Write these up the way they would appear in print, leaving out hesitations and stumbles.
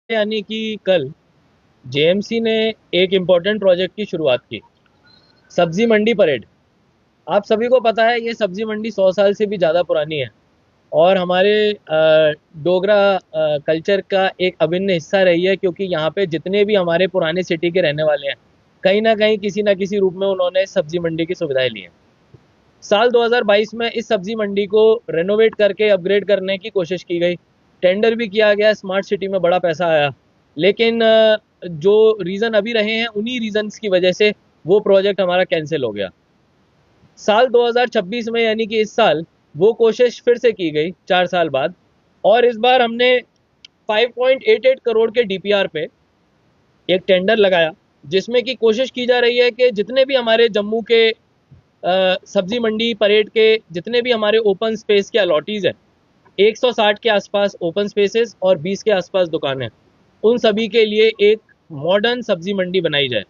यानी कि कल जेएमसी ने एक इम्पोर्टेंट प्रोजेक्ट की शुरुआत की। सब्जी मंडी परेड। आप सभी को पता है ये सब्जी मंडी 100 साल से भी ज़्यादा पुरानी है और हमारे डोगरा कल्चर का एक अभिन्न हिस्सा रही है, क्योंकि यहाँ पे जितने भी हमारे पुराने सिटी के रहने वाले हैं, कहीं ना कहीं किसी ना किसी रूप में उन्होंने सब्जी मंडी की सुविधाएं ली हैं। साल 2022 में इस सब्जी मंडी को रेनोवेट करके अपग्रेड करने की कोशिश की गई। टेंडर भी किया गया, स्मार्ट सिटी में बड़ा पैसा आया, लेकिन जो रीज़न अभी रहे हैं उन्हीं रीजंस की वजह से वो प्रोजेक्ट हमारा कैंसिल हो गया। साल 2026 में यानी कि इस साल वो कोशिश फिर से की गई 4 साल बाद, और इस बार हमने 5.88 करोड़ के डीपीआर पे एक टेंडर लगाया, जिसमें कि कोशिश की जा रही है कि जितने भी हमारे जम्मू के सब्जी मंडी परेड के जितने भी हमारे ओपन स्पेस के अलॉटीज़ हैं, 160 के आसपास ओपन स्पेसेस और 20 के आसपास दुकानें, उन सभी के लिए एक मॉडर्न सब्जी मंडी बनाई जाए।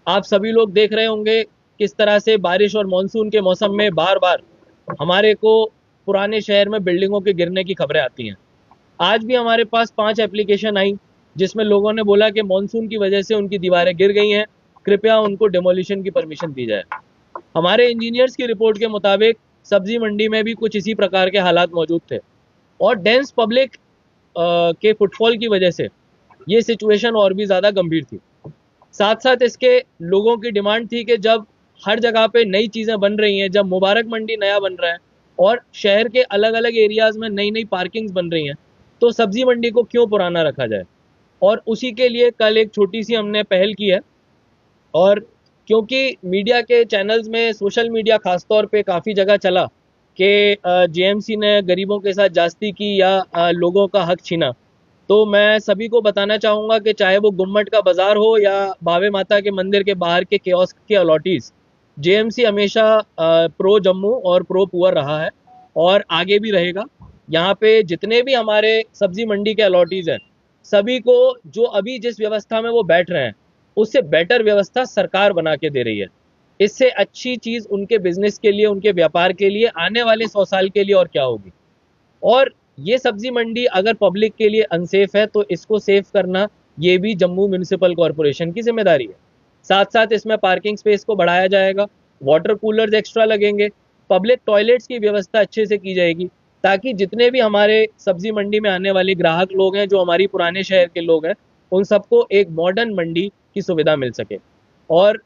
आप सभी लोग देख रहे होंगे किस तरह से बारिश और मानसून के मौसम में बार बार हमारे को पुराने शहर में बिल्डिंगों के गिरने की खबरें आती हैं। आज भी हमारे पास 5 एप्लीकेशन आई जिसमें लोगों ने बोला कि मानसून की वजह से उनकी दीवारें गिर गई हैं, कृपया उनको डेमोलिशन की परमिशन दी जाए। हमारे इंजीनियर्स की रिपोर्ट के मुताबिक सब्जी मंडी में भी कुछ इसी प्रकार के हालात मौजूद थे, और डेंस पब्लिक के फुटफॉल की वजह से ये सिचुएशन और भी ज़्यादा गंभीर थी। साथ साथ इसके लोगों की डिमांड थी कि जब हर जगह पे नई चीज़ें बन रही हैं, जब मुबारक मंडी नया बन रहा है और शहर के अलग अलग एरियाज़ में नई नई पार्किंग्स बन रही हैं, तो सब्जी मंडी को क्यों पुराना रखा जाए। और उसी के लिए कल एक छोटी सी हमने पहल की है। और क्योंकि मीडिया के चैनल्स में, सोशल मीडिया खासतौर पे काफ़ी जगह चला कि जेएमसी ने गरीबों के साथ जास्ती की या लोगों का हक छीना, तो मैं सभी को बताना चाहूँगा कि चाहे वो गुम्मट का बाज़ार हो या भावे माता के मंदिर के बाहर के कियोस्क के अलॉटीज़, जेएमसी हमेशा प्रो जम्मू और प्रो पुअर रहा है और आगे भी रहेगा। यहाँ पे जितने भी हमारे सब्जी मंडी के अलॉटीज़ हैं, सभी को जो अभी जिस व्यवस्था में वो बैठ रहे हैं, उससे बेटर व्यवस्था सरकार बना के दे रही है। इससे अच्छी चीज़ उनके बिजनेस के लिए, उनके व्यापार के लिए, आने वाले 100 साल के लिए और क्या होगी। और ये सब्जी मंडी अगर पब्लिक के लिए अनसेफ है तो इसको सेफ करना ये भी जम्मू म्यूनिसिपल कॉरपोरेशन की जिम्मेदारी है। साथ साथ इसमें पार्किंग स्पेस को बढ़ाया जाएगा, वाटर कूलर्स एक्स्ट्रा लगेंगे, पब्लिक टॉयलेट्स की व्यवस्था अच्छे से की जाएगी, ताकि जितने भी हमारे सब्जी मंडी में आने वाले ग्राहक लोग हैं, जो हमारी पुराने शहर के लोग हैं, उन सबको एक मॉडर्न मंडी की सुविधा मिल सके। और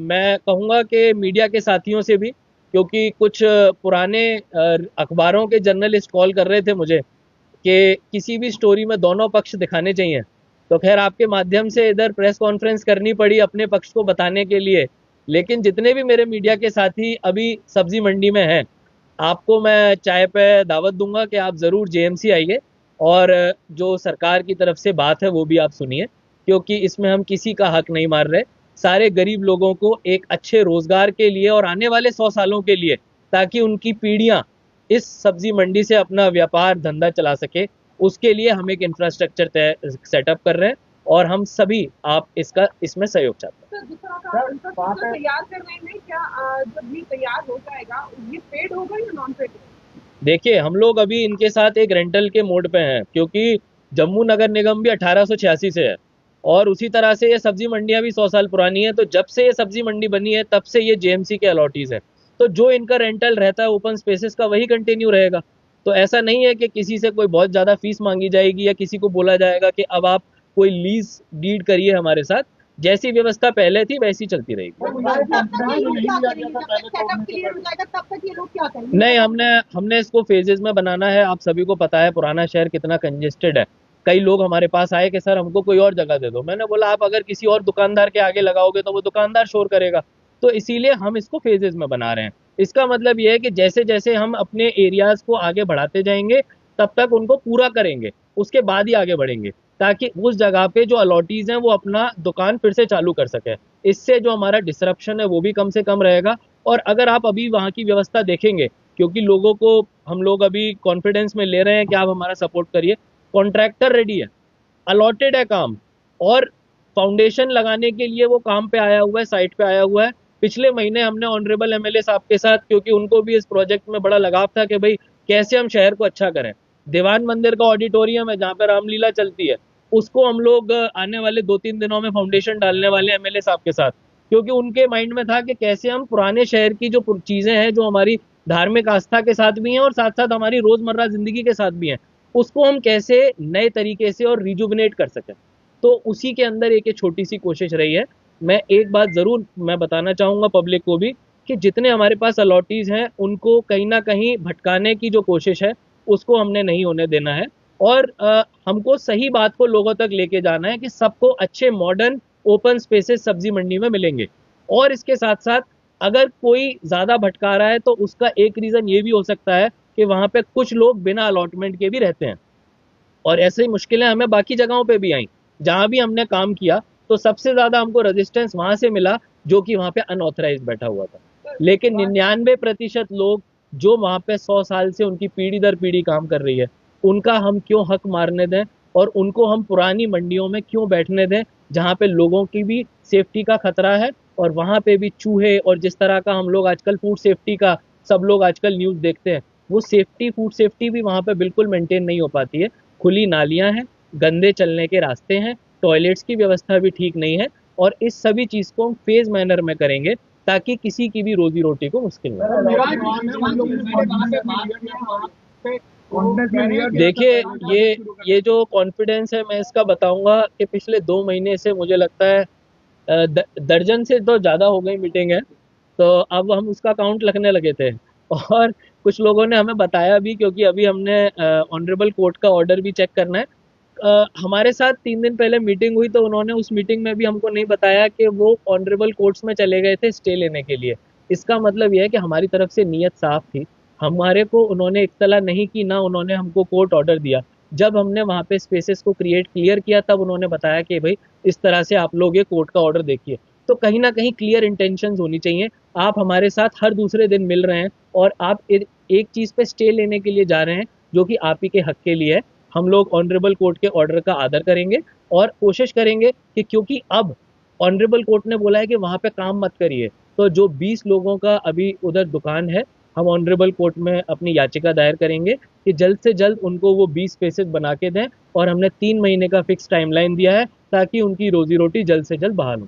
मैं कहूँगा कि मीडिया के साथियों से भी, क्योंकि कुछ पुराने अखबारों के जर्नलिस्ट कॉल कर रहे थे मुझे कि किसी भी स्टोरी में दोनों पक्ष दिखाने चाहिए, तो खैर आपके माध्यम से इधर प्रेस कॉन्फ्रेंस करनी पड़ी अपने पक्ष को बताने के लिए। लेकिन जितने भी मेरे मीडिया के साथी अभी सब्जी मंडी में हैं, आपको मैं चाय पे दावत दूंगा कि आप ज़रूर जेएमसी आइए और जो सरकार की तरफ से बात है वो भी आप सुनिए, क्योंकि इसमें हम किसी का हक नहीं मार रहे। सारे गरीब लोगों को एक अच्छे रोजगार के लिए और आने वाले 100 सालों के लिए, ताकि उनकी पीढ़ियां इस सब्जी मंडी से अपना व्यापार धंधा चला सके, उसके लिए हम एक इंफ्रास्ट्रक्चर सेटअप कर रहे हैं और हम सभी आप इसका इसमें सहयोग चाहते हैं। सर, जिस तरह का इंफ्रास्ट्रक्चर तैयार कर रहे हैं, क्या जब ये तैयार हो जाएगा, ये पेड होगा या नॉन पेड होगा? देखिए, हम लोग अभी इनके साथ एक रेंटल के मोड पे हैं, क्योंकि जम्मू नगर निगम भी 1886 से है और उसी तरह से ये सब्जी मंडियां भी 100 साल पुरानी है। तो जब से ये सब्जी मंडी बनी है तब से ये जेएमसी के अलॉटीज है, तो जो इनका रेंटल रहता है ओपन स्पेसेस का वही कंटिन्यू रहेगा। तो ऐसा नहीं है कि किसी से कोई बहुत ज़्यादा फीस मांगी जाएगी या किसी को बोला जाएगा कि अब आप कोई लीज डीड करिए हमारे साथ। जैसी व्यवस्था पहले थी वैसी चलती रहेगी। नहीं, हमने इसको फेजेस में बनाना है। आप सभी को पता है पुराना शहर कितना कंजेस्टेड है। कई लोग हमारे पास आए कि सर हमको कोई और जगह दे दो। मैंने बोला आप अगर किसी और दुकानदार के आगे लगाओगे तो वो दुकानदार शोर करेगा, तो इसीलिए हम इसको फेजेस में बना रहे हैं। इसका मतलब ये है कि जैसे जैसे हम अपने एरियाज को आगे बढ़ाते जाएंगे तब तक उनको पूरा करेंगे, उसके बाद ही आगे बढ़ेंगे, ताकि उस जगह पे जो अलॉटीज हैं वो अपना दुकान फिर से चालू कर सके। इससे जो हमारा डिसरप्शन है वो भी कम से कम रहेगा। और अगर आप अभी वहाँ की व्यवस्था देखेंगे, क्योंकि लोगों को हम लोग अभी कॉन्फिडेंस में ले रहे हैं कि आप हमारा सपोर्ट करिए, कॉन्ट्रैक्टर रेडी है, अलॉटेड है काम, और फाउंडेशन लगाने के लिए वो काम पे आया हुआ है, साइट पे आया हुआ है। पिछले महीने हमने ऑनरेबल एमएलए साहब के साथ, क्योंकि उनको भी इस प्रोजेक्ट में बड़ा लगाव था कि भाई कैसे हम शहर को अच्छा करें, दीवान मंदिर का ऑडिटोरियम है जहाँ पे रामलीला चलती है, उसको हम लोग आने वाले 2-3 दिनों में फाउंडेशन डालने वाले एमएलए साहब के साथ, क्योंकि उनके माइंड में था कि कैसे हम पुराने शहर की जो चीजें हैं, जो हमारी धार्मिक आस्था के साथ भी हैं और साथ साथ हमारी रोजमर्रा जिंदगी के साथ भी हैं, उसको हम कैसे नए तरीके से और रिजुविनेट कर सकें। तो उसी के अंदर एक छोटी सी कोशिश रही है। मैं एक बात जरूर मैं बताना चाहूंगा पब्लिक को भी, कि जितने हमारे पास अलॉटीज हैं उनको कहीं ना कहीं भटकाने की जो कोशिश है उसको हमने नहीं होने देना है। और हमको सही बात को लोगों तक लेके जाना है कि सबको अच्छे मॉडर्न ओपन स्पेसेस सब्जी मंडी में मिलेंगे। और इसके साथ साथ अगर कोई ज्यादा भटका रहा है तो उसका एक रीजन ये भी हो सकता है कि वहां पे कुछ लोग बिना अलॉटमेंट के भी रहते हैं। और ऐसे ही मुश्किलें हमें बाकी जगहों पे भी आई, जहां भी हमने काम किया तो सबसे ज्यादा हमको रेजिस्टेंस वहां से मिला जो कि वहां पे अनऑथराइज बैठा हुआ था। लेकिन 99% लोग जो वहां पे 100 साल से उनकी पीढ़ी दर पीढ़ी काम कर रही है, उनका हम क्यों हक मारने दें और उनको हम पुरानी मंडियों में क्यों बैठने दें जहां पे लोगों की भी सेफ्टी का खतरा है और वहां पे भी चूहे और जिस तरह का हम लोग आजकल फूड सेफ्टी का सब लोग आजकल न्यूज देखते हैं, वो सेफ्टी फूड सेफ्टी भी वहां पे बिल्कुल मेंटेन नहीं हो पाती है। खुली नालियां हैं, गंदे चलने के रास्ते हैं, टॉयलेट्स की व्यवस्था भी ठीक नहीं है। और इस सभी चीज को हम फेज मैनर में करेंगे ताकि किसी की भी रोजी रोटी को मुश्किल ना हो। देखिए, ये जो कॉन्फिडेंस है मैं इसका बताऊंगा कि पिछले 2 महीने से मुझे लगता है दर्जन से तो ज्यादा हो गई मीटिंग है। तो अब हम उसका काउंट लगने लगे थे। और कुछ लोगों ने हमें बताया भी, क्योंकि अभी हमने ऑनरेबल कोर्ट का ऑर्डर भी चेक करना है। हमारे साथ 3 दिन पहले मीटिंग हुई तो उन्होंने उस मीटिंग में भी हमको नहीं बताया कि वो ऑनरेबल कोर्ट्स में चले गए थे स्टे लेने के लिए। इसका मतलब यह है कि हमारी तरफ से नीयत साफ थी, हमारे को उन्होंने इत्तला नहीं की, ना उन्होंने हमको कोर्ट ऑर्डर दिया। जब हमने वहां पे स्पेसेस को क्लियर किया तब उन्होंने बताया कि भाई इस तरह से आप लोग ये कोर्ट का ऑर्डर देखिए। तो कहीं ना कहीं क्लियर इंटेंशंस होनी चाहिए। आप हमारे साथ हर दूसरे दिन मिल रहे हैं और आप एक चीज पे स्टे लेने के लिए जा रहे हैं जो कि आप ही के हक के लिए है। हम लोग ऑनरेबल कोर्ट के ऑर्डर का आदर करेंगे और कोशिश करेंगे कि, क्योंकि अब ऑनरेबल कोर्ट ने बोला है कि वहां पे काम मत करिए, तो जो 20 लोगों का अभी उधर दुकान है, हम ऑनरेबल कोर्ट में अपनी याचिका दायर करेंगे कि जल्द से जल्द उनको वो 20 स्पेसेस बना के दें। और हमने 3 महीने का फिक्स टाइमलाइन दिया है ताकि उनकी रोजी रोटी जल्द से जल्द बहाल हो।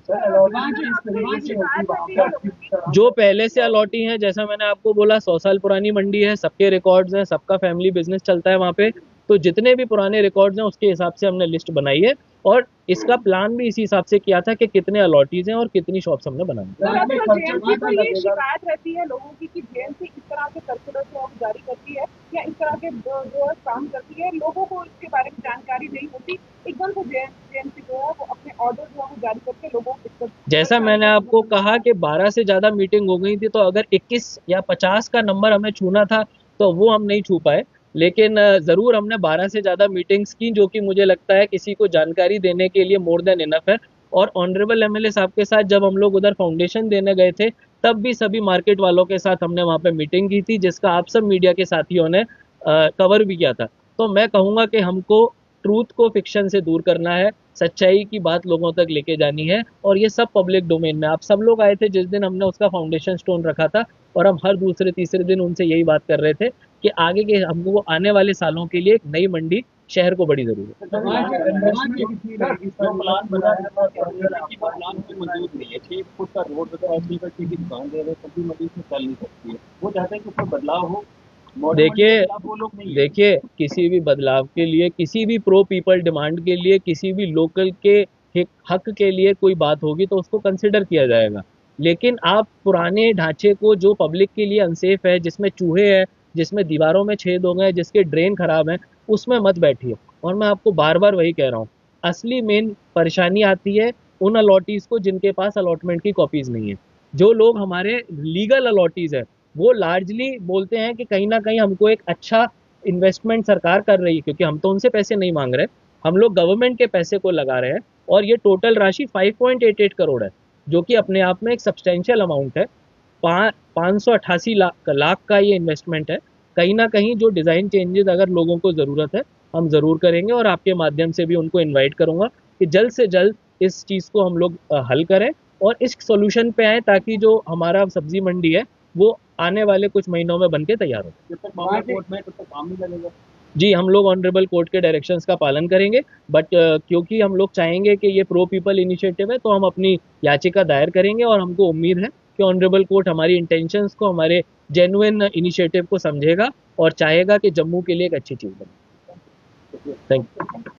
जो पहले से अलॉटी हैं, जैसा मैंने आपको बोला, 100 साल पुरानी मंडी है, सबके रिकॉर्ड्स हैं, सबका फैमिली बिजनेस चलता है वहाँ पे। तो जितने भी पुराने रिकॉर्ड्स हैं उसके हिसाब से हमने लिस्ट बनाई है और इसका प्लान भी इसी हिसाब से किया था कि कितने अलॉटीज हैं और कितनी शॉप्स हमने बनाई। ये शिकायत रहती है लोगों की कि जेएमसी इस तरह के सर्कुलर जो जारी करती है या इस तरह के जो काम करती है, लोगों को इसके बारे में जानकारी नहीं होती, एकदम से जेएमसी जो है वो अपने ऑर्डर जो है वो जारी करके लोगों को। जैसा मैंने आपको कहा कि 12 से ज्यादा मीटिंग हो गई थी, तो अगर 21 या 50 का नंबर हमें छूना था तो वो हम नहीं छू पाए, लेकिन जरूर हमने 12 से ज्यादा मीटिंग्स की, जो कि मुझे लगता है किसी को जानकारी देने के लिए मोर देन इनफ है। और ऑनरेबल एमएलए साहब के साथ जब हम लोग उधर फाउंडेशन देने गए थे तब भी सभी मार्केट वालों के साथ हमने वहां पे मीटिंग की थी, जिसका आप सब मीडिया के साथियों ने कवर भी किया था। तो मैं कहूंगा कि हमको ट्रूथ को फिक्शन से दूर करना है, सच्चाई की बात लोगों तक लेके जानी है। और ये सब पब्लिक डोमेन में, आप सब लोग आए थे जिस दिन हमने उसका फाउंडेशन स्टोन रखा था, और हम हर दूसरे तीसरे दिन उनसे यही बात कर रहे थे कि आगे के हमको आने वाले सालों के लिए एक नई मंडी शहर को बड़ी जरूरत है। देखिए किसी भी बदलाव के लिए, किसी भी प्रो पीपल डिमांड के लिए, किसी भी लोकल के हक के लिए कोई बात होगी तो उसको कंसिडर किया जाएगा। लेकिन आप पुराने ढांचे को जो पब्लिक के लिए अनसेफ है, जिसमें चूहे हैं, जिसमें दीवारों में छेद हो गए, जिसके ड्रेन खराब हैं, उसमें मत बैठिए। और मैं आपको बार बार वही कह रहा हूँ, असली मेन परेशानी आती है उन अलॉटीज को जिनके पास अलॉटमेंट की कॉपीज नहीं है। जो लोग हमारे लीगल अलॉटीज है वो लार्जली बोलते हैं कि कहीं ना कहीं हमको एक अच्छा इन्वेस्टमेंट सरकार कर रही है, क्योंकि हम तो उनसे पैसे नहीं मांग रहे, हम लोग गवर्नमेंट के पैसे को लगा रहे हैं। और ये टोटल राशि 5.88 करोड़ है, जो कि अपने आप में एक सब्सटेंशियल अमाउंट है। 588 लाख का ये इन्वेस्टमेंट है। कहीं ना कहीं जो डिज़ाइन चेंजेस अगर लोगों को ज़रूरत है हम ज़रूर करेंगे, और आपके माध्यम से भी उनको इन्वाइट करूँगा कि जल्द से जल्द इस चीज़ को हम लोग हल करें और इस सोल्यूशन पे आए, ताकि जो हमारा सब्जी मंडी है वो आने वाले कुछ महीनों में बन के तैयार हो। जी, हम लोग ऑनरेबल कोर्ट के डायरेक्शंस का पालन करेंगे, बट क्योंकि हम लोग चाहेंगे कि ये प्रो पीपल इनिशिएटिव है, तो हम अपनी याचिका दायर करेंगे और हमको उम्मीद है कि ऑनरेबल कोर्ट हमारी इंटेंशंस को, हमारे जेन्युइन इनिशिएटिव को समझेगा और चाहेगा कि जम्मू के लिए एक अच्छी चीज़ बने। Thank you.